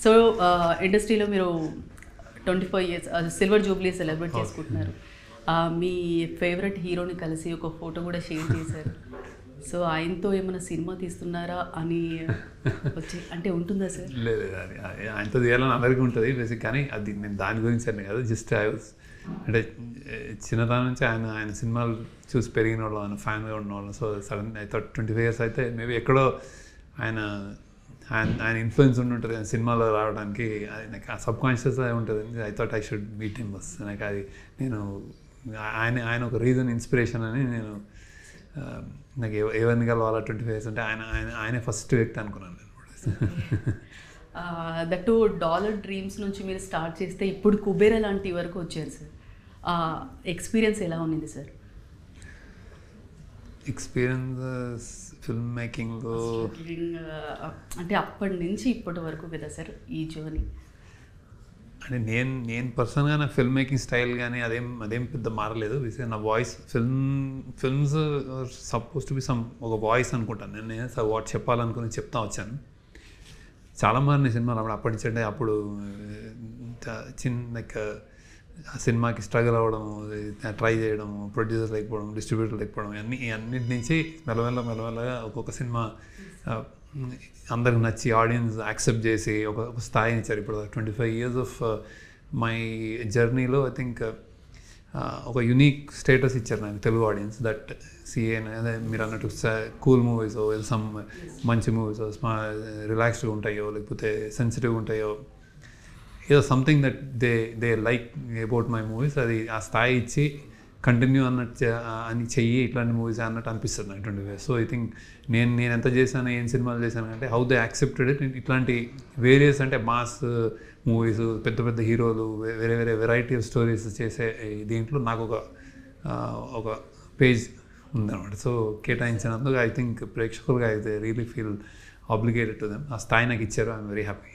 So ఇండస్ట్రీలో మీరు 25 years silver Jubilee celebrate చేసుకుంటున్నారు. మీ ఫేవరెట్ హీరోని కలిసి ఒక ఫోటో కూడా షేర్ చేశారు. సో ఆయనతో ఏమైనా సినిమా తీస్తున్నారా అని వచ్చి అంటే ఉంటుందా సార్? లేదు, అది ఆయనతో తీయాలని అందరికీ ఉంటుంది బేసిక్. కానీ అది నేను దాని గురించి అని కాదు, జస్ట్ అంటే చిన్నతనం నుంచి ఆయన సినిమాలు చూసి పెరిగిన వాళ్ళు, ఆయన ఫ్యాన్గా ఉన్న వాళ్ళు. So sudden I thought 25 years అయితే మేబీ ఎక్కడో ఆయన ఇన్ఫ్లుయెన్స్ ఉంటుంది కానీ సినిమాలో రావడానికి. అది నాకు సబ్ కాన్షియస్ ఉంటుంది. I thought I should meet him bus. నాకు అది నేను ఆయన ఒక రీజన్, ఇన్స్పిరేషన్ అని నేను నాకు ఎవరిని కలవాలా 25 ఇయర్స్ అంటే ఆయనే ఫస్ట్ వ్యక్తి అనుకున్నాను నేను. దట్టు డాలర్ డ్రీమ్స్ నుంచి మీరు స్టార్ట్ చేస్తే ఇప్పుడు కుబేరా లాంటి వరకు వచ్చారు సార్. ఎక్స్పీరియన్స్ ఎలా ఉంది సార్? ఎక్స్పీరియన్స్ ఫిల్మ్ మేకింగ్ అంటే అప్పటి నుంచి ఇప్పటి వరకు కదా సార్ ఈ జర్నీ? అంటే నేను పర్సనల్గా నా ఫిల్మ్ మేకింగ్ స్టైల్ కానీ అదేం పెద్ద మారలేదు. బికాజ్ నా voice films suppose to be ఒక వాయిస్ అనుకుంటాను నేను. వాట్ చెప్పాలనుకుని చెప్తా వచ్చాను. చాలా మారినాయి సినిమాలు అప్పటి నుంచి. అంటే అప్పుడు లైక్ ఆ సినిమాకి స్ట్రగుల్ అవ్వడం, ట్రై చేయడం, ప్రొడ్యూసర్ లేకపోవడం, డిస్ట్రిబ్యూటర్ లేకపోవడం, అన్నిటి నుంచి మెల్లమెల్లగా ఒక్కొక్క సినిమా అందరికి నచ్చి ఆడియన్స్ యాక్సెప్ట్ చేసి ఒక స్థాయిని ఇచ్చారు. ఇప్పుడు 25 ఇయర్స్ ఆఫ్ మై జర్నీలో ఐ థింక్ ఒక యునీక్ స్టేటస్ ఇచ్చారు నాకు తెలుగు ఆడియన్స్. దట్ అదే మీరు అన్నట్టు కూల్ మూవీస్, సమ్ మంచి మూవీస్, రిలాక్స్డ్గా ఉంటాయో లేకపోతే సెన్సిటివ్గా ఉంటాయో, ఏదో something that they like about my movies, అది ఆ స్థాయి ఇచ్చి కంటిన్యూ అని చెయ్యి ఇట్లాంటి మూవీస్ అన్నట్టు అనిపిస్తుంది నాకు 25 ఇయర్స్. సో ఐ థింక్ నేను ఎంత చేశాను, ఏం సినిమాలు చేశాను అంటే హౌ దే యాక్సెప్టెడ్ ఇట్. ఇట్లాంటి వేరియస్ అంటే మాస్ మూవీస్, పెద్ద హీరోలు, వేరే వెరైటీ ఆఫ్ స్టోరీస్ చేసే దీంట్లో నాకు ఒక పేజ్ ఉందన్నమాట. సో కేటాయించినందుకు ఐ థింక్ ప్రేక్షకులుగా అయితే really feel obligated to them. ఆ స్థాయి నాకు ఇచ్చారు. I'm very happy.